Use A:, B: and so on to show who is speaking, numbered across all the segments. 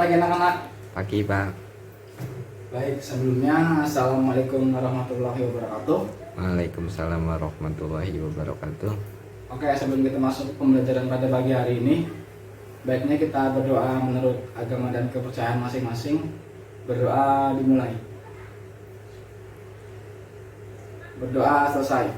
A: pagi anak-anak.
B: Pagi, Pak.
A: Baik, sebelumnya Assalamualaikum warahmatullahi wabarakatuh.
B: Waalaikumsalam warahmatullahi wabarakatuh.
A: Oke, sebelum kita masuk ke pembelajaran pada pagi hari ini, baiknya kita berdoa menurut agama dan kepercayaan masing-masing. Berdoa dimulai. Berdoa selesai.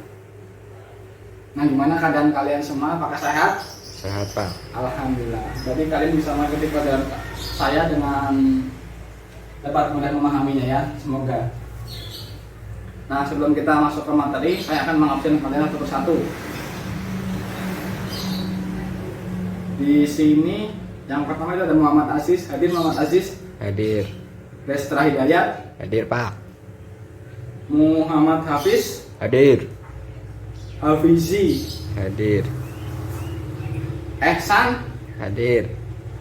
A: Nah, gimana keadaan kalian semua? Apakah sehat?
B: Sehat, Pak.
A: Alhamdulillah. Berarti kalian bisa mengikuti pelajaran saya dengan dapat mudah memahaminya ya. Semoga. Nah, sebelum kita masuk ke materi, saya akan mengabsen kalian satu persatu. Di sini yang pertama itu ada Muhammad Aziz. Hadir Muhammad Aziz.
B: Hadir.
A: Restra Hidayat.
B: Hadir, Pak.
A: Muhammad Hafiz.
B: Hadir.
A: Hafizi.
B: Hadir.
A: Ehsan.
B: Hadir.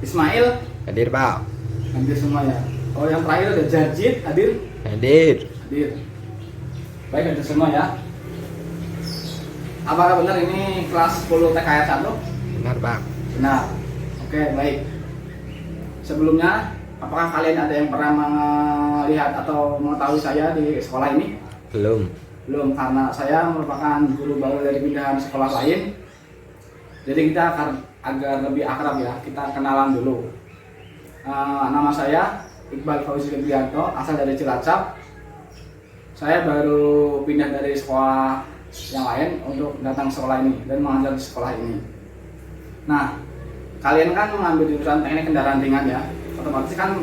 A: Ismail.
B: Hadir, Pak.
A: Hadir semua ya. Oh, yang terakhir ada Jajid. Hadir.
B: Hadir.
A: Hadir. Baik, hadir semua ya. Apakah benar ini kelas 10 TK ayat 1?
B: Benar, Pak.
A: Benar. Oke, baik. Sebelumnya, apakah kalian ada yang pernah melihat atau mengetahui saya di sekolah ini?
B: Belum.
A: Belum, karena saya merupakan guru baru dari pindahan sekolah lain. Jadi kita agar lebih akrab ya, kita kenalan dulu. Nama saya Iqbal Fauzi Lebianto, asal dari Cilacap. Saya baru pindah dari sekolah yang lain untuk datang ke sekolah ini dan mengajar di sekolah ini. Nah, kalian kan mengambil jurusan teknik kendaraan ringan ya, otomatis kan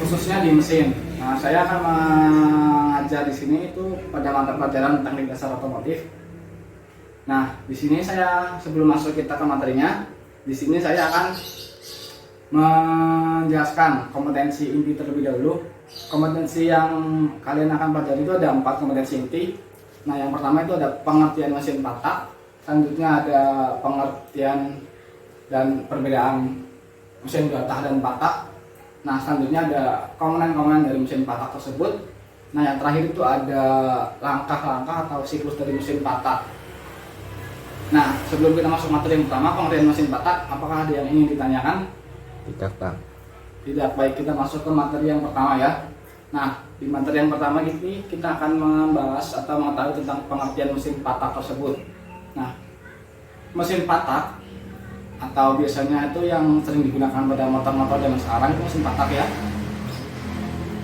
A: khususnya di mesin. Nah, saya akan mengajar di sini itu pada mata pelajaran teknik dasar otomotif. Nah, di sini saya sebelum masuk kita ke materinya, di sini saya akan menjelaskan kompetensi inti terlebih dahulu. Kompetensi yang kalian akan pelajari itu ada 4 kompetensi inti. Nah, yang pertama itu ada pengertian mesin patak, selanjutnya ada pengertian dan perbedaan mesin dua tak dan patak. Nah, selanjutnya ada komponen-komponen dari mesin patak tersebut. Nah, yang terakhir itu ada langkah-langkah atau siklus dari mesin patak. Nah, sebelum kita masuk materi yang pertama, pengertian mesin patak, apakah ada yang ingin ditanyakan?
B: Tidak, Pak.
A: Tidak. Baik, kita masuk ke materi yang pertama ya. Nah, di materi yang pertama ini kita akan membahas atau mengetahui tentang pengertian mesin patak tersebut. Nah, mesin patak atau biasanya itu yang sering digunakan pada motor-motor zaman sekarang itu mesin patak ya.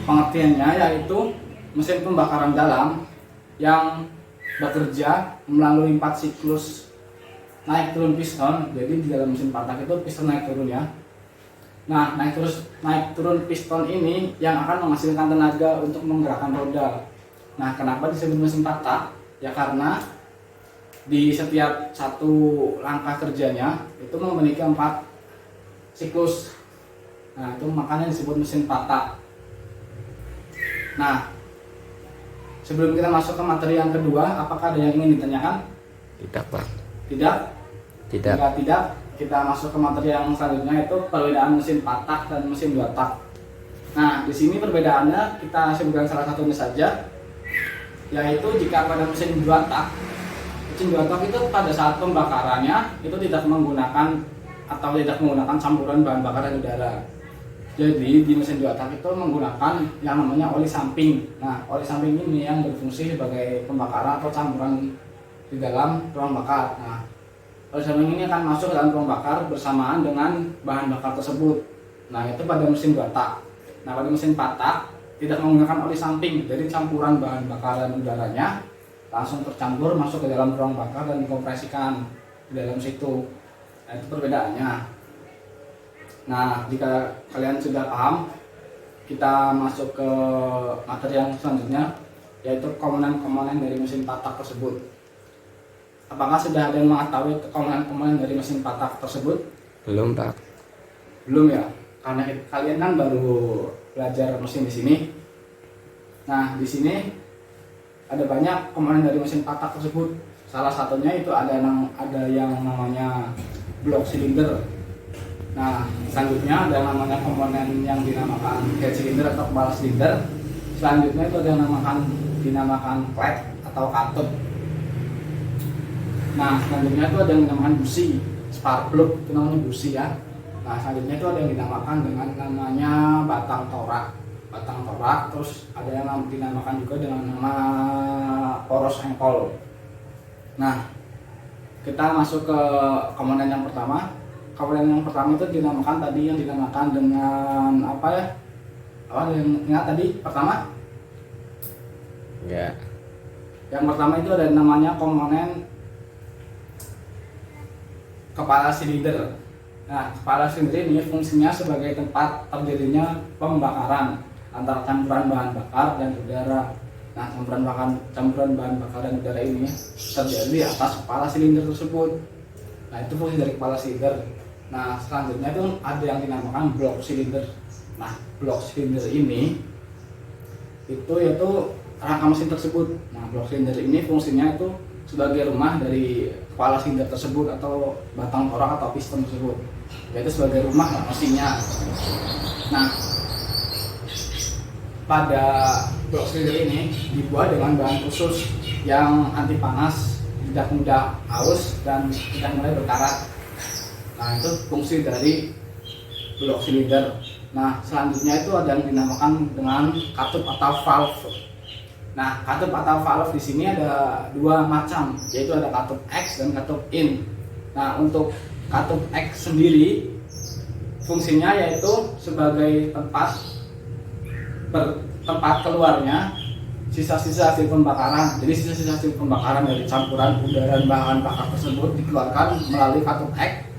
A: Pengertiannya yaitu mesin pembakaran dalam yang bekerja melalui 4 siklus naik turun piston. Jadi di dalam mesin patak itu piston naik turun ya. Nah, naik turun piston ini yang akan menghasilkan tenaga untuk menggerakkan roda. Nah, kenapa disebut mesin patak? Ya karena di setiap satu langkah kerjanya itu memiliki 4 siklus. Nah, itu makanya disebut mesin patak. Nah, sebelum kita masuk ke materi yang kedua, apakah ada yang ingin ditanyakan?
B: Tidak, Pak.
A: Tidak?
B: Tidak.
A: Jika tidak, kita masuk ke materi yang selanjutnya, itu perbedaan mesin patak dan mesin dua tak. Nah, di sini perbedaannya kita sebutkan salah satunya saja, yaitu jika pada mesin dua tak itu pada saat pembakarannya itu tidak menggunakan campuran bahan bakar dan udara. Jadi di mesin dua tak itu menggunakan yang namanya oli samping. Nah, oli samping ini yang berfungsi sebagai pembakaran atau campuran di dalam ruang bakar. Nah, oli samping ini akan masuk dalam ruang bakar bersamaan dengan bahan bakar tersebut. Nah, itu pada mesin dua tak. Nah, pada mesin patak tidak menggunakan oli samping, jadi campuran bahan bakar dan udaranya langsung tercampur masuk ke dalam ruang bakar dan dikompresikan di dalam situ. Nah, itu perbedaannya. Nah, jika kalian sudah paham, kita masuk ke materi yang selanjutnya, yaitu komponen-komponen dari mesin patak tersebut. Apakah sudah ada yang mengetahui komponen-komponen dari mesin patak tersebut?
B: Belum, Pak.
A: Belum ya, karena kalian kan baru belajar mesin di sini. Nah, di sini ada banyak komponen dari mesin patak tersebut. Salah satunya itu ada yang namanya blok silinder. Nah, selanjutnya ada namanya komponen yang dinamakan head silinder atau kepala silinder. Selanjutnya itu ada yang dinamakan klep atau katup. Nah, selanjutnya itu ada yang dinamakan busi, spark plug, itu namanya busi ya. Nah selanjutnya itu ada yang dinamakan dengan namanya batang torak. Terus ada yang dinamakan juga dengan nama poros engkol. Nah kita masuk ke komponen yang pertama. Komponen yang pertama itu dinamakan tadi yang dinamakan dengan apa ya? Yang ingat tadi pertama?
B: Enggak.
A: Yang pertama itu ada namanya komponen kepala silinder. Nah, kepala silinder ini fungsinya sebagai tempat terjadinya pembakaran antara campuran bahan bakar dan udara. Nah, campuran bahan bakar dan udara ini terjadi di atas kepala silinder tersebut. Nah, itu fungsi dari kepala silinder. Nah, selanjutnya itu ada yang dinamakan blok silinder. Nah, blok silinder ini itu yaitu rangka mesin tersebut. Nah, blok silinder ini fungsinya itu sebagai rumah dari kepala silinder tersebut atau batang torak atau piston tersebut, yaitu sebagai rumah mesinnya. Nah, pada blok silinder ini dibuat dengan bahan khusus yang anti panas, tidak mudah aus dan tidak mulai berkarat. Nah, itu fungsi dari blok silinder. Nah, selanjutnya itu ada yang dinamakan dengan katup atau valve. Nah, katup atau valve di sini ada dua macam, yaitu ada katup X dan katup in. Nah, untuk katup X sendiri fungsinya yaitu sebagai tempat keluarnya sisa-sisa hasil pembakaran. Jadi sisa-sisa hasil pembakaran dari campuran udara dan bahan bakar tersebut dikeluarkan melalui katup X.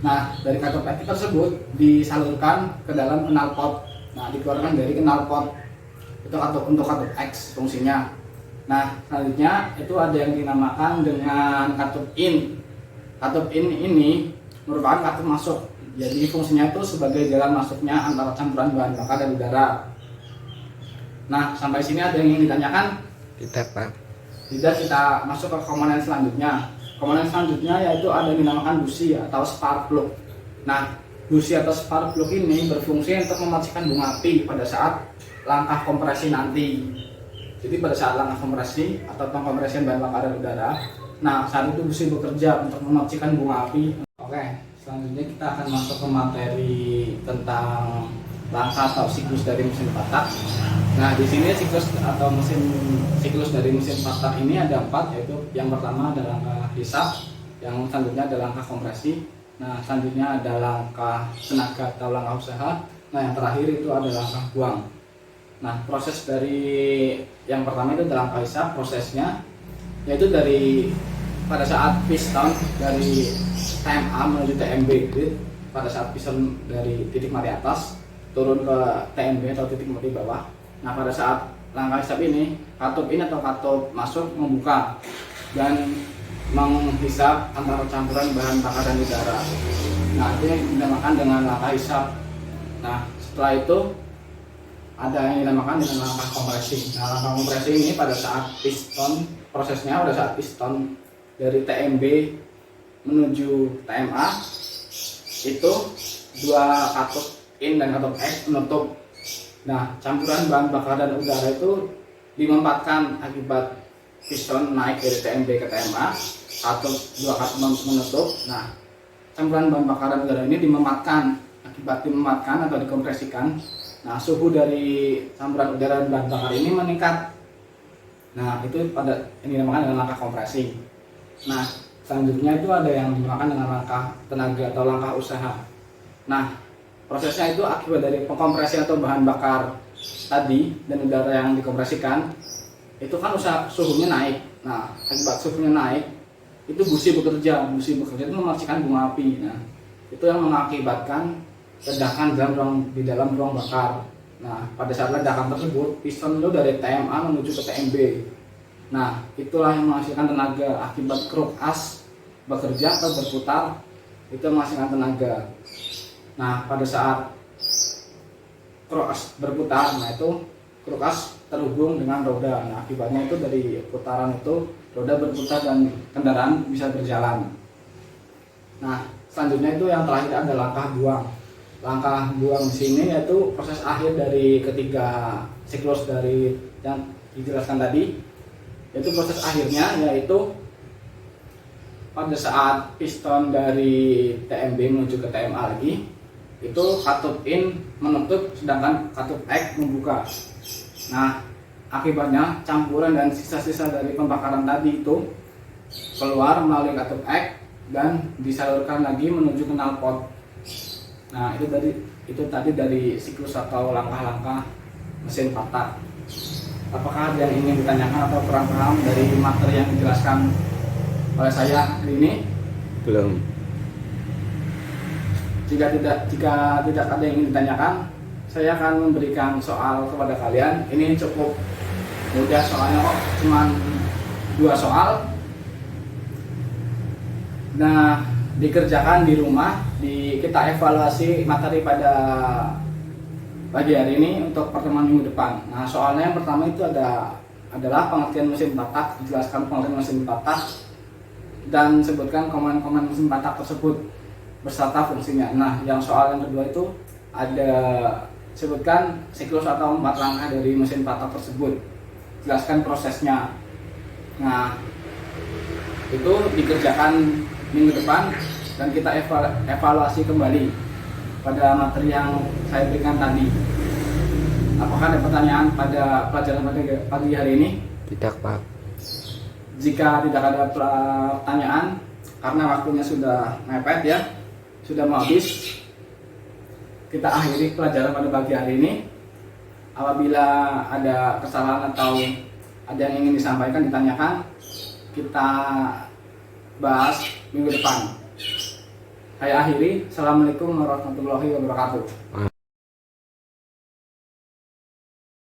A: Nah, dari katup X tersebut disalurkan ke dalam knalpot. Nah, dikeluarkan dari knalpot. Itu untuk katup X fungsinya. Nah, selanjutnya itu ada yang dinamakan dengan katup in. Katup in ini merupakan katup masuk. Jadi fungsinya itu sebagai jalan masuknya antara campuran bahan bakar dan udara. Nah, sampai sini ada yang ingin ditanyakan?
B: Tidak, Pak.
A: Tidak, kita masuk ke komponen selanjutnya. Komponen selanjutnya yaitu ada yang dinamakan busi atau spark plug. Nah, busi atau spark plug ini berfungsi untuk mematikan bunga api pada saat langkah kompresi nanti. Jadi pada saat langkah kompresi atau pengkompresian bahan bakar dan udara, nah saat itu busi bekerja untuk mematikan bunga api. Oke, selanjutnya kita akan masuk ke materi tentang langkah atau siklus dari mesin patak. Nah, di sini siklus dari mesin patak ini ada 4, yaitu yang pertama ada langkah hisap, yang selanjutnya ada langkah kompresi, nah selanjutnya ada langkah tenaga atau langkah usaha, nah yang terakhir itu ada langkah buang. Nah, proses dari yang pertama itu adalah langkah hisap. Prosesnya yaitu dari pada saat piston dari TMA menuju TMB, jadi pada saat piston dari titik mati atas turun ke TMB atau titik mati bawah. Nah, pada saat langkah hisap ini, katup in atau katup masuk membuka dan menghisap antara campuran bahan bakar dan udara. Nah, itu yang dinamakan dengan langkah hisap. Nah, setelah itu ada yang dinamakan dengan langkah kompresi. Nah, langkah kompresi ini pada saat piston, prosesnya pada saat piston dari TMB menuju TMA itu dua katup in dan katup X menutup. Nah, campuran bahan bakar dan udara itu dimempatkan akibat piston naik dari TMB ke TMA, dua katup menutup. Nah, campuran bahan bakar dan udara ini dimempatkan atau dikompresikan. Nah, suhu dari campuran udara dan bahan bakar ini meningkat. Nah, itu pada yang dinamakan dengan langkah kompresi. Nah, selanjutnya itu ada yang dinamakan dengan langkah tenaga atau langkah usaha. Nah, prosesnya itu akibat dari pengkompresi atau bahan bakar tadi dan udara yang dikompresikan, itu kan suhunya naik. Nah, akibat suhunya naik, itu busi bekerja itu mematikan bunga api. Nah, itu yang mengakibatkan ledakan di dalam ruang bakar. Nah, pada saat ledakan tersebut, piston itu dari TMA menuju ke TMB. Nah, itulah yang menghasilkan tenaga akibat kruk as bekerja atau berputar, itu menghasilkan tenaga. Nah, pada saat kruk as berputar, nah itu kruk as terhubung dengan roda. Nah, akibatnya itu dari putaran itu roda berputar dan kendaraan bisa berjalan. Nah, selanjutnya itu yang terakhir ada langkah buang. Langkah buang di sini yaitu proses akhir dari ketiga siklus dari yang dijelaskan tadi, yaitu proses akhirnya yaitu pada saat piston dari TMB menuju ke TMA lagi, itu katup in menutup, sedangkan katup X membuka. Nah, akibatnya campuran dan sisa-sisa dari pembakaran tadi itu keluar melalui katup X dan disalurkan lagi menuju knalpot. Nah, itu tadi dari siklus atau langkah-langkah mesin patak. Apakah ada yang ingin ditanyakan atau kurang paham dari materi yang dijelaskan oleh saya hari ini?
B: Belum.
A: Jika tidak ada yang ingin ditanyakan, saya akan memberikan soal kepada kalian. Ini cukup mudah soalnya kok, cuma 2 soal. Nah, dikerjakan di rumah, kita evaluasi materi pada pagi hari ini untuk pertemuan minggu depan. Nah, soalnya yang pertama itu adalah pengertian mesin patak, dijelaskan pengertian mesin patak dan sebutkan komponen-komponen mesin patak tersebut beserta fungsinya. Nah, yang soal yang kedua itu ada sebutkan siklus atau 4 langkah dari mesin patak tersebut, jelaskan prosesnya. Nah, itu dikerjakan minggu depan dan kita evaluasi kembali pada materi yang saya berikan tadi. Apakah ada pertanyaan pada pelajaran pagi hari ini?
B: Tidak, Pak.
A: Jika tidak ada pertanyaan, karena waktunya sudah mepet ya, sudah mau habis, kita akhiri pelajaran pada pagi hari ini. Apabila ada kesalahan atau ada yang ingin disampaikan, ditanyakan, kita bahas minggu depan. Saya akhiri. Assalamualaikum warahmatullahi wabarakatuh.